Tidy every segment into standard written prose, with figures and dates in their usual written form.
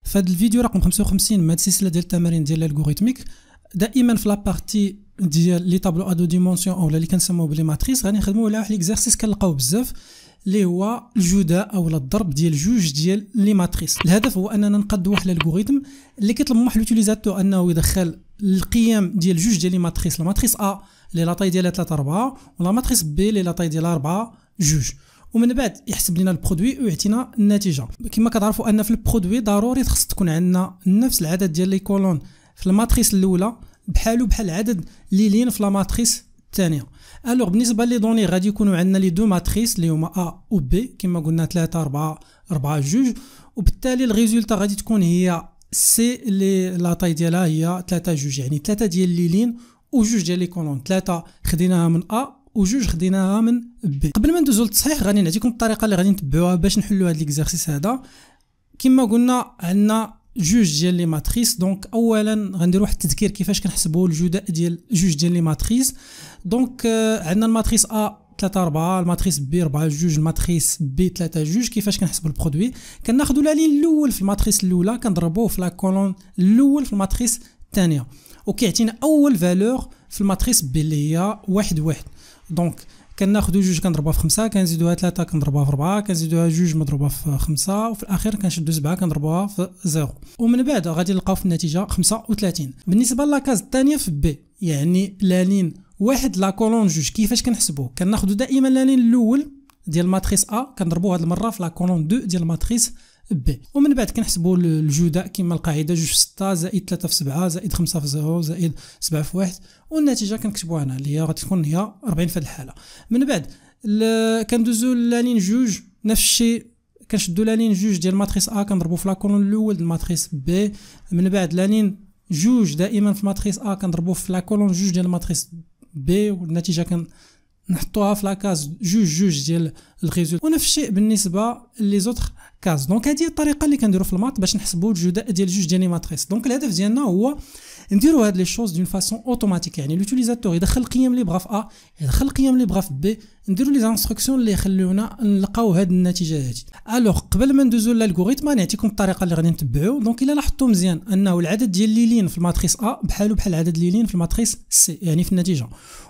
في هذا الفيديو رقم 55 من هذه السلسله ديال التمارين ديال الالغوريثميك. دائما في لابارتي ديال لي طابلو ادو ديمونسيون اولا اللي كنسموه بلي ماتريس غادي نخدموا على واحد ليكزارسيس كنلقاو بزاف اللي هو الجداء اولا الضرب ديال جوج ديال لي ماتريس. الهدف هو اننا نقادوا واحد الالغوريثم اللي كيطلب من واحد لوتيليزاتور انه يدخل القيم ديال جوج ديال لي ماتريس، لا ماتريس ا اللي لا طاي ديالها 3 4 ولا ماتريس بي اللي لا طاي ديالها 4 2، ومن بعد يحسب لنا البرودوي ويعطينا النتيجه. كما كتعرفوا ان في البرودوي ضروري خص تكون عندنا نفس العدد ديال لي كولون في الماتريس الاولى بحال العدد لي لين في لا ماتريس الثانيه. الوغ بالنسبه لي دوني غادي يكونوا عندنا لي دو ماتريس اللي هما ا و بي كما قلنا 3 4 4 2، وبالتالي الريزولتا غادي تكون هي سي اللي لا طاي ديالها هي 3 2، يعني 3 ديال لي لين وجوج ديال لي كولون، 3 خديناها من ا وجوج خديناها من بي. قبل ما ندوزو للتصحيح غادي نعطيكم الطريقه اللي غادي نتبعوها باش نحلوا هذا ليكزارسيس هذا. كما قلنا عندنا جوج ديال لي ماتريس، دونك اولا غنديروا واحد التذكير كيفاش كنحسبوا الجداء ديال جوج ديال لي ماتريس. دونك عندنا الماتريس ا 3 4، الماتريس بي 4 2، الماتريس بي 3 2. كيفاش كنحسبوا البرودوي؟ كناخذوا لا لين الاول في الماتريس الاولى كنضربوه في لا كولون الاول في الماتريس الثانيه، وكيعطينا اول فالور في الماتريس بي اللي هي 1 1. دونك كناخذوا جوج كنضربوها في 5، كنزيدوها 3 كنضربوها في 4، كنزيدوها جوج مضروبه في 5، وفي الاخير كنشدوا 7 كنضربوها في 0، ومن بعد غادي نلقاو في النتيجه 35. بالنسبه لاكاز الثانيه في بي يعني لا لين واحد لا كولون جوج، كيفاش كنحسبوه؟ كناخذوا دائما لا لين الاول ديال الماتريس ا كنضربوه هذه المره في لا كولون 2 ديال الماتريس بي، ومن بعد كنحسبوا الجداء كما القاعده 2 في 6 زائد 3 في 7 زائد 5 في 0 زائد 7 في 1، والنتيجه كنكتبوها هنا اللي هي غادي تكون هي 40 في هذه الحاله. من بعد كندوزو لا لين جوج نفس الشيء، كنشدوا لا لين جوج ديال الماتريس ا كنضربوا في لا كولون الاول ديال الماتريس بي، من بعد لا لين جوج دائما في الماتريس ا كنضربوا في لا كولون جوج ديال الماتريس بي، والنتيجه نحطوها في لاكاز جوج ديال الريزولت، ونفس الشيء بالنسبه لي زوتر كاز. دونك هذه الطريقه اللي كنديروا في المات باش نحسبوا الجداء ديال جوج ديال لي ماتريس. دونك الهدف ديالنا هو نديروا هاد لي شوز دون فاسون اوتوماتيك، يعني لوتيليزاتور يدخل القيم اللي بغا في ا يدخل القيم اللي بغا في بي، نديروا لي انستركسيون اللي يخليونا نلقاو هاد النتيجه هذه. الوغ قبل ما ندوزو للالغوريثم نعطيكم الطريقه اللي غادي نتبعوا. دونك الا لاحظتوا مزيان انه العدد ديال لي لين في الماتريس ا بحال العدد لي لين في الماتريس سي يعني في النتيجه،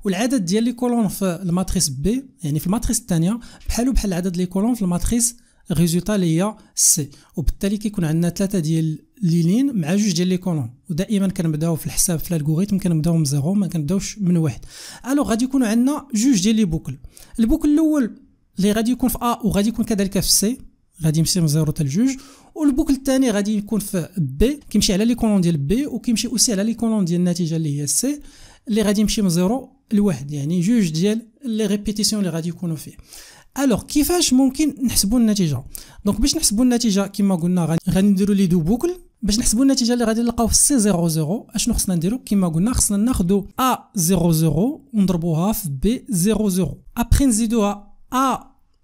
والعدد ديال لي كولون في الماتريس بي يعني في الماتريس الثانيه بحال العدد لي كولون في الماتريس ريزولتا اللي هي سي، وبالتالي كيكون عندنا 3 ديال لي لين مع جوج ديال لي كولون. ودائما كنبداو في الحساب في الالغوريثم كنبداو من 0 ما كنبداوش من 1. الوغ غادي يكونوا عندنا جوج ديال لي بوكل. البوكل الاول اللي غادي يكون في ا وغادي يكون كذلك في سي غادي يمشي من 0 حتى ل 2، والبوكل الثاني غادي يكون في بي كيمشي على لي كولون ديال بي وكيمشي اوسي على لي كولون ديال النتيجه اللي هي سي اللي غادي يمشي من 0 ل 1، يعني جوج ديال لي ريبيتيسيون اللي غادي يكونوا فيه. الوغ كيفاش ممكن نحسبوا النتيجه؟ دونك باش نحسبوا النتيجه كما قلنا غادي نديروا لي دو بوكل. باش نحسبوا النتيجه اللي غادي نلقاو في سي 0 0 اشنو خصنا نديروا؟ كما قلنا خصنا ناخذوا ا 0 0 ونضربوها في بي 0 0، ابري نزيدوها ا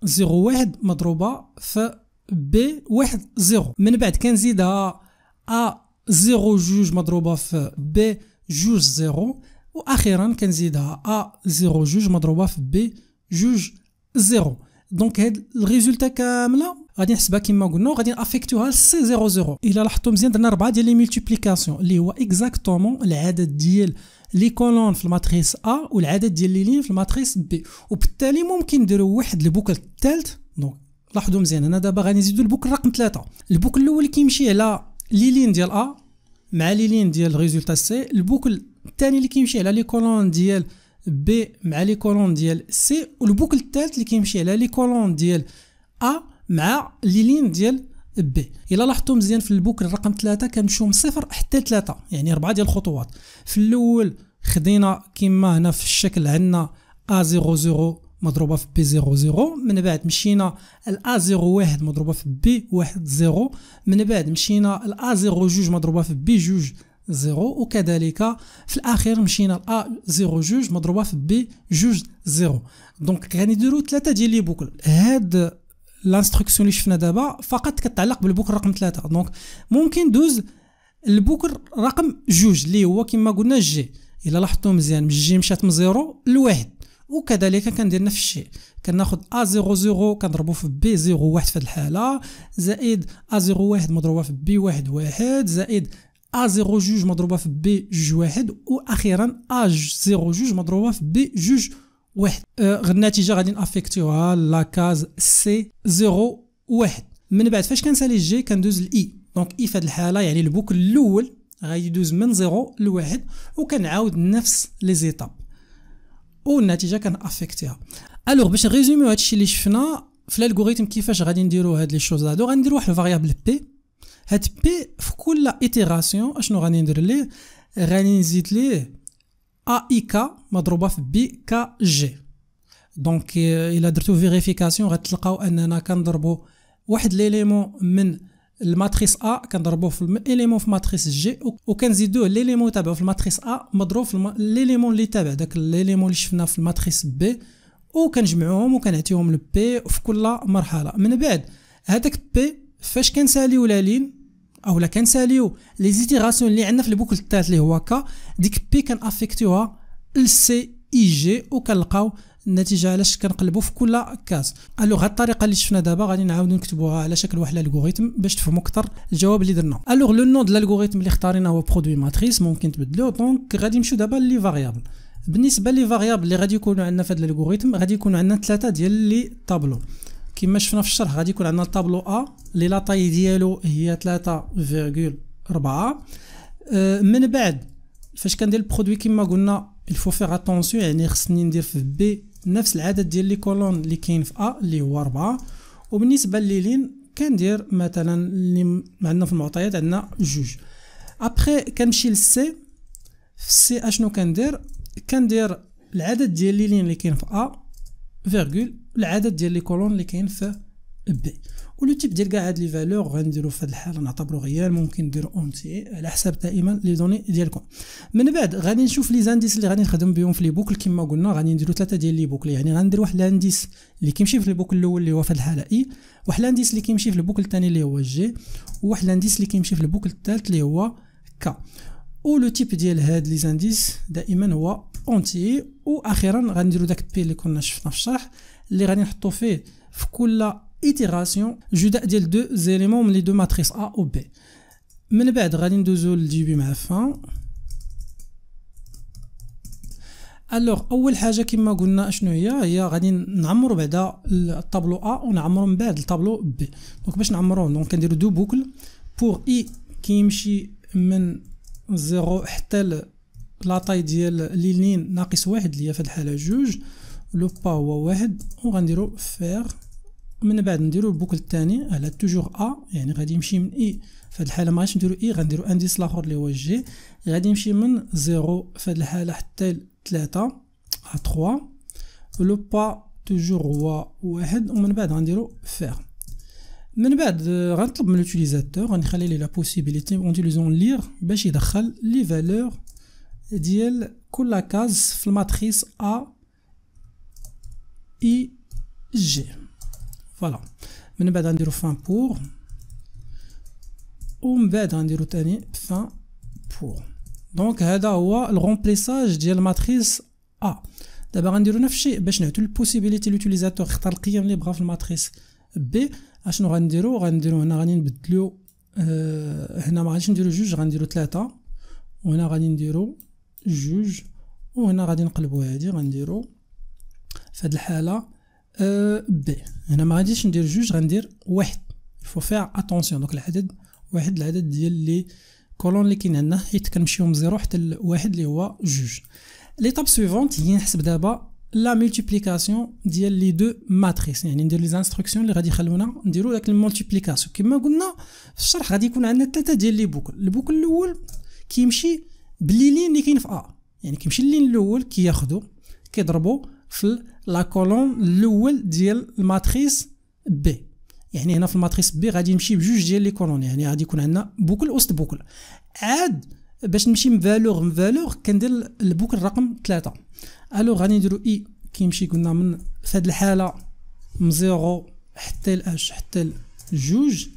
0 1 مضروبه في بي 1 0، من بعد كنزيدها ا 0 2 مضروبه في بي 2 0، واخيرا كنزيدها ا 0 2 مضروبه في بي 2 0. دونك هاد الريزولتا كامله غادي نحسبها كما قلنا وغادي نافيكتوها لسي 0 0. الا لاحظتوا مزيان درنا 4 ديال لي مولتيبليكاسيون اللي هو اكزاكتومون العدد ديال لي كولون في الماتريس ا والعدد ديال لي لين في الماتريس بي، وبالتالي ممكن نديروا واحد البوكل الثالث. دونك لاحظوا مزيان هنا دابا غادي نزيدوا البوكل رقم 3. البوكل الاول كيمشي على لي لين ديال ا مع لي لين ديال ريزولتا سي، البوكل الثاني اللي كيمشي على لي كولون ديال بي مع لي كولون ديال سي، والبوكل الثالث اللي كيمشي على لي كولون ديال ا مع لي لين ديال بي. الا لاحظتوا مزيان في البوكل رقم 3 كنمشيو من 0 حتى 3، يعني 4 ديال الخطوات. في الاول خدينا كما هنا في الشكل عندنا ا 0 0 مضروبه في بي 0 0، من بعد مشينا ا 0 1 مضروبه في بي 1 0، من بعد مشينا ا 0 2 مضروبه في بي 2 0، وكذلك في الاخير مشينا ا 0 2 مضروبه في بي 2 0. دونك غنديروا 3 ديال لي بوكل. هاد لانستركسيون اللي شفنا دابا فقط كتعلق بالبوكل رقم 3. دونك ممكن دوز البوكل رقم 2 اللي هو كما قلنا جي. الا لاحظتوا مزيان الجي مشات من 0 ل 1، وكذلك كندير نفس الشيء، كناخذ A00 كنضربو في B01 في هذه الحاله، زائد A01 مضروبه في B11 زائد A02 مضروبه في B21 واخيرا A02 مضروبه في B21. النتيجه غادي نافيكتيوها لاكاز C01. من بعد فاش كنسالي الجي كندوز الاي، دونك اي في هذه الحاله يعني البوكل الاول غادي يدوز من 0 ل 1 وكنعاود نفس لي زيتاب والنتيجه كنافيكتيها. الوغ باش نريزوميو هادشي اللي شفنا في الالغوريثم كيفاش غادي نديرو هاد لي شوز هادو، غنديرو واحد الفاريابل بي. هاد بي في كل ايتيراسيون اشنو غادي ندير ليه؟ غادي نزيد ليه ا اي كا مضروبه في بي كا جي. دونك الا درتو فيريفيكاسيون غتلقاو اننا كنضربو واحد ليليمون من الماتريس ا كنضربوه في الاليمون في ماتريس جي وكنزيدوه ليليمون تابعو في الماتريس ا مضروب في ليليمون اللي تابع داك ليليمون اللي شفنا في الماتريس بي وكنجمعوهم وكنعطيوهم لبي في كل مرحله. من بعد هذاك بي فاش كنساليو لا لين اولا كنساليو لي زيتيراسيون اللي عندنا في البوكل الثالث اللي هو كا، ديك بي كنافيكتيوها لسي اي جي وكنلقاو النتيجه علاش كنقلبوا في كل كاس. الوغ هاد الطريقه اللي شفنا دابا غادي نعاودو نكتبوها على شكل واحد الالغوريثم باش تفهموا اكثر الجواب اللي درنا. الوغ لو نون ديال الالغوريثم اللي اختارينا هو برودوي ماتريس، ممكن تبدلوه. دونك غادي نمشيو دابا لي فاريابل. بالنسبه لي فاريابل اللي غادي يكونوا عندنا في هذا الالغوريثم غادي يكونوا عندنا ثلاثه ديال لي طابلو كما شفنا في الشرح. غادي يكون عندنا الطابلو ا اللي لا طاي ديالو هي 3.4. من بعد فاش كندير البرودوي كما قلنا الفو فيغ اتونسيون، يعني خصني ندير في بي نفس العدد ديال لي كولون اللي كاين في ا اللي هو 4. وبالنسبه للين كندير مثلا اللي عندنا في المعطيات عندنا جوج. ابخي كنمشي للسي، في السي اشنو كندير العدد ديال لي لين اللي كاين في ا فيرغول العدد ديال لي كولون اللي كاين في بي. ولو تيب ديال كاع هاد لي فالور غنديرو في هاد الحاله نعتبرو غيال، ممكن نديرو اونتي على حساب دائما لي دوني ديالكم. من بعد غادي نشوف لي زانديس اللي غادي نخدم بهم في لي بوكل كما قلنا. غادي نديرو ثلاثه ديال لي بوكل، يعني غندير واحد الانديس اللي كيمشي في البوكل الاول اللي هو في هاد الحاله اي، واحد الانديس اللي كيمشي في البوكل الثاني اللي هو جي، وواحد الانديس اللي كيمشي في البوكل الثالث اللي هو كا. ولو تيب ديال هاد لي زانديس دائما هو اونتي. واخيرا غنديرو داك بي اللي كنا شفنا في الشرح اللي غادي نحطو فيه في كل ايتيراسيون جداء ديال دو زيليمون من لي دو ماتريس ا و بي. من بعد غادي ندوزو للديبي مع فان. الوغ اول حاجه كما قلنا اشنو هي غادي نعمرو بعدا الطابلو ا ونعمرو من بعد الطابلو بي. دونك باش نعمروهم دونك كنديرو دو بوكل بور اي كيمشي من 0 حتى لاطاي ديال لي لين ناقص واحد اللي هي في الحاله جوج، لو با هو واحد وغنديرو فيغ. من بعد نديرو البوكل الثاني على توجور ا، يعني غادي يمشي من اي في هذه الحاله ما غاديش نديرو اي، غنديرو انديس الاخر اللي هو جي، غادي يمشي من 0 في هذه الحاله حتى ل 3 ا 3. لو با توجور هو واحد ومن بعد غنديرو فيغ. من بعد غنطلب من لوتيليزاتور غنخلي ليه لا بوسيبيليتي اونتيليزون لير باش يدخل لي فالور ديال كل كاز في الماتريس ا اي جي. فوالا من بعد غنديرو فان بور ومن بعد غنديرو تاني فان بور. دونك هذا هو الغومبليساج ديال الماتريس ا. دابا غنديرو نفس الشيء باش نعطيو البوسيبيليتي لوتيليزاتور يختار القيم اللي بغا في الماتريس بي. اشنو غنديرو هنا غادي نبدلو هنا ما غاديش نديرو جوج غنديرو 3 وهنا غادي نديرو جوج وهنا غادي نقلبو هادي غنديرو في هاد الحاله بي. هنا ما غاديش ندير جوج غندير واحد. فو فير اتونسيون دونك العدد واحد العدد ديال لي كولون اللي كاين عندنا حيت كنمشيو من 0 حتى لواحد اللي هو جوج. ليطاب سويفونت هي نحسب دابا لا مولتيبليكاسيون ديال لي دو ماتريس، يعني ندير لي زانستركسيون اللي غادي يخلونا نديرو داك المولتيبليكاسيون. كما قلنا في الشرح غادي يكون عندنا ثلاثه ديال لي بوكل. البوكل الاول كيمشي باللي لين اللي كاين في ا، يعني كيمشي اللين الاول كياخدو كيضربو في لا كولون الاول ديال الماتريس بي. يعني هنا في الماتريس بي غادي يمشي بجوج ديال لي كولون، يعني غادي يكون عندنا بوكل وسط بوكل. عاد باش نمشي من فالور كندير البوكل رقم 3. الو غادي نديرو اي كيمشي قلنا من في هذه الحاله من 0 حتى لاش حتى لجوج.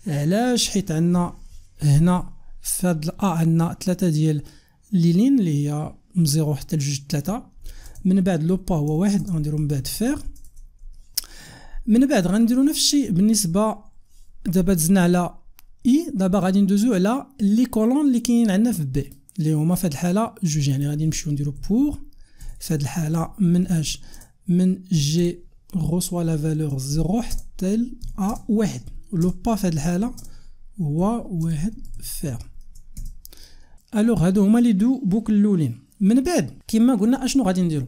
علاش؟ حيت عندنا هنا في هاد الأ عندنا 3 ديال لي لين اللي هي من 0 حتى لجوج 3. من بعد لو با هو واحد غنديرو من بعد فيغ. من بعد غنديرو نفس الشيء بالنسبه دابا دزنا على اي، دابا غادي ندوزو على لي كولون اللي كاينين عندنا في بي اللي هما في هاد الحاله جوج. يعني غادي نمشيو نديرو بور في هاد الحاله من اش من جي غوسوا لا فالور 0 حتى ل ا واحد. لو با في هاد الحاله هو واحد فيغ. الوغ هادو هما لي دو بوكل الاولين. من بعد كما قلنا اشنو غادي نديرو؟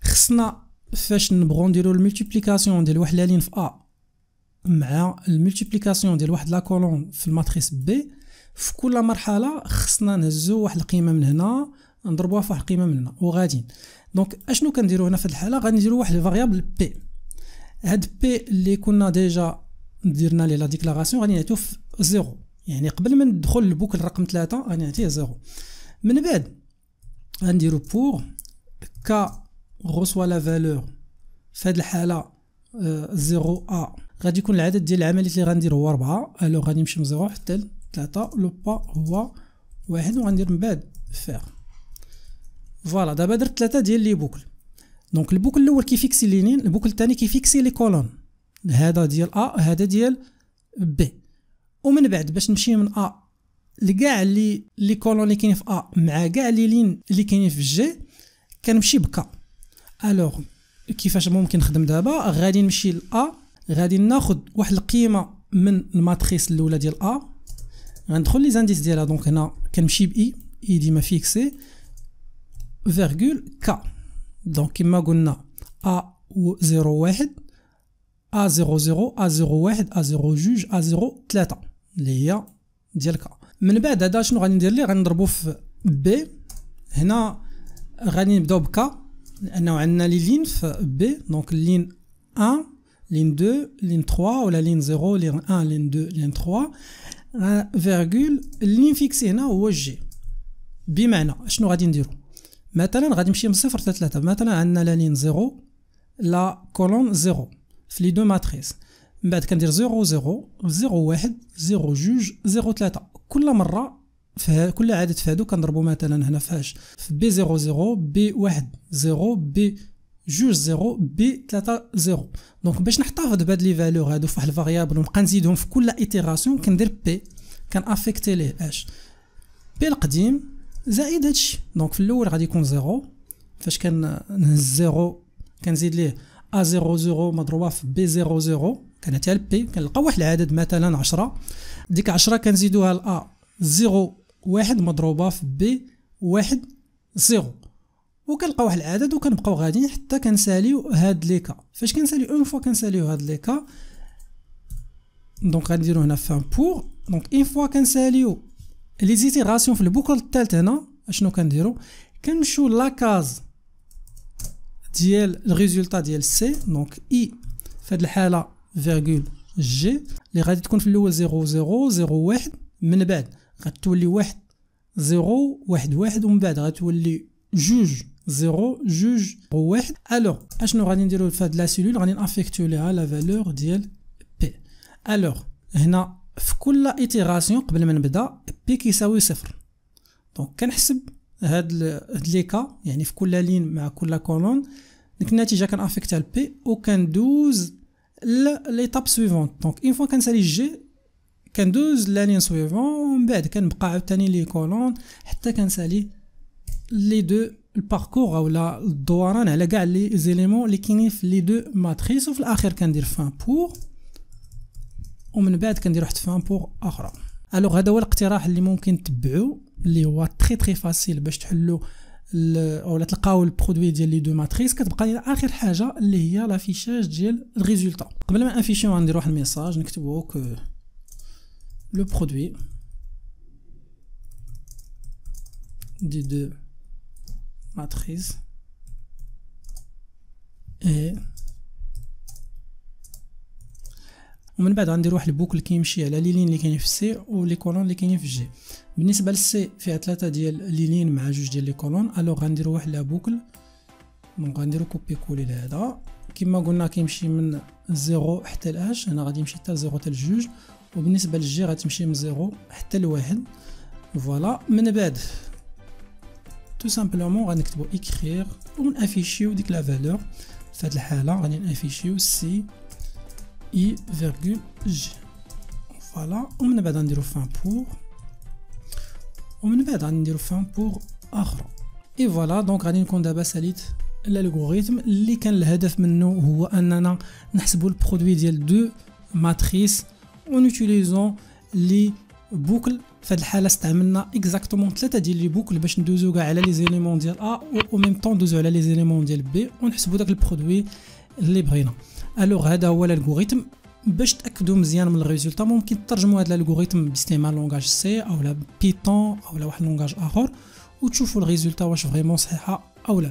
خصنا فاش نبغيو نديرو الملتيبليكاسيون ديال واحد لا لين في ا مع الملتيبليكاسيون ديال واحد لا كولون في الماتريس بي، في كل مرحله خصنا نهزو واحد القيمه من هنا نضربوها في واحد القيمه من هنا وغاديين. دونك اشنو كنديرو هنا في الحاله؟ غنديرو واحد الفاريابل بي. هاد بي اللي كنا ديجا درنا ليه لا ديكلاراسيون غادي نعطيو في زيرو، يعني قبل ما ندخل للبوكل رقم 3 غادي نعطيه زيرو. من بعد غنديرو بور كا غوسوا لا فالور في هاد الحاله 0 ا غادي يكون العدد ديال العمليات اللي غندير هو 4. الو غادي نمشي من 0 حتى ل 3. لو با هو واحد وغندير من بعد فيغ. فوالا دابا درت 3 ديال لي بوكل. دونك البوكل الاول كيفيكسي لينين، البوكل الثاني كيفيكسي لي كولون، هذا ديال ا هذا ديال بي. ومن بعد باش نمشي من ا لكاع لي كولون اللي كاينين في ا مع كاع لي لين اللي كاينين في جي كنمشي بكا. الوغ كيفاش ممكن نخدم دابا؟ غادي نمشي لا، غادي ناخذ واحد القيمه من الماتريس الاولى ديال ا، غندخل لي زانديس ديالها. دونك هنا كنمشي باي اي ديما فيكسي فيرغول كا. دونك كما قلنا ا 0 1 ا 0 0 ا 0 1 ا 0 جوج ا 0 3 اللي هي ديال كا. من بعد هذا شنو غادي ندير ليه؟ غنضربو في بي. هنا غادي نبداو بكا لانه عندنا لي لين في بي. دونك لين 1 لين 2 لين 3 ولا لين 0 لين 1 لين 2 لين 3 فيرغول. لين فيكسي هنا هو جي. بمعنى شنو غادي نديرو؟ مثلا غادي نمشي من 0 حتى 3. مثلا عندنا لا لين 0 لا كولون 0 في لي دو ماتريس. من بعد كندير 0 0 0 1 0 جوج 0 3. كل مره في كل عدد في هادو كنضربو مثلا هنا فاش في بي 0 0 بي 1 0 بي جوج 0 بي 3 0. دونك باش نحتفظ بهاد لي فالور هادو في واحد الفاريابل ونبقى نزيدهم في كل ايتيراسيون كندير بي كنافيكتي ليه اش بي القديم زائد هادشي. دونك في الاول غادي يكون 0 فاش كنهز 0 كنزيد ليه ا 0 0 مضروبه في بي 0 0 كنعطيها لبي كنلقى واحد العدد مثلا 10. ديك 10 كنزيدوها ل ا 0 1 مضروبه في بي 1 0 وكنلقى واحد العدد وكنبقاو غاديين حتى كنساليو هاد لي كا. فاش كنساليو اون فوا كنساليو هاد لي كا دونك غنديرو هنا فان بور. دونك اون فوا كنساليو لي زيتيراسيون في البوكل الثالث هنا اشنو كنديرو؟ كنمشيو لاكاز ديال الريزولطا ديال سي. دونك اي في هاد الحاله فيرغول جي اللي غادي تكون في الاول 0 0 0 1. من بعد غتولي 1 0 1 1 ومن بعد غتولي جوج 0 جوج 1. الوغ اشنو غادي نديرو في هاد لا سيلول؟ غادي نافيكتيو ليها لا فالور ديال بي. الوغ هنا في كل ايتيراسيون قبل ما نبدا بي كيساوي 0. دونك كنحسب هاد لي كا يعني في كل لين مع كل كولون. ديك النتيجه كنافيكتيها لبي وكندوز ليطاب سويفونت. دونك اون فوا كنسالي جي كندوز لا لين سويفون ومن بعد كنبقى عاوتاني لي كولون حتى كنسالي لي دو الباركور اولا الدوران على كاع لي زيليمون اللي كاينين في لي دو ماتريس. وفي الاخير كندير فان بور ومن بعد كندير واحد فان بور اخرى. الوغ هذا هو الاقتراح اللي ممكن تبعوه اللي هو تري فاسيل باش تحلوا اولا تلقاو البرودوي ديال لي دو ماتريس. كتبقى لنا اخر حاجه اللي هي لافيشاج ديال الريزولطا. قبل ما انفيشيو غندير واحد الميساج نكتبو كو لو برودوي دي دو ماتريس اي ومن بعد غندير واحد البوكل كيمشي على لي لين اللي كاينين في سي ولي كولون اللي كاينين في جي. بالنسبه للسي فيها 3 ديال لي لين مع جوج ديال لي كولون. الوغ غنديروا واحد لا بوكل. دونك غنديروا كوبي كولي لهذا كما قلنا كيمشي من 0 حتى لاش. هنا غادي يمشي حتى 0 حتى لجوج. وبالنسبه للجي غتمشي من 0 حتى لواحد. فوالا من بعد تو سامبلومون غنكتبوا اكرير ونافيشيو ديك لا فالور. في هذه الحاله غادي نافيشيو سي اي فيرغول جي فوالا. ومن بعد غنديرو فان بور، ومن بعد غادي نديرو فان بور اخرى. اي فوالا دونك غادي نكون دابا ساليت الالغوريثم اللي كان الهدف منه هو اننا نحسبوا البرودوي ديال دو ماتريس اون اوتيليزون لي بوكل. في هذه الحاله استعملنا اكزاكتومون 3 ديال لي بوكل باش ندوزو كاع على لي زيليمون ديال ا و ميم طون ندوزو على لي زيليمون ديال بي ونحسبوا داك البرودوي اللي بغينا. الوغ هذا هو الالغوريثم. باش تاكدوا مزيان من الريزولطا ممكن ترجموا هذا الالغوريثم باستعمال لونغاج سي او لا بيتون او لا واحد لونغاج اخر وتشوفوا الريزولطا واش فريمون صحيحه او لا.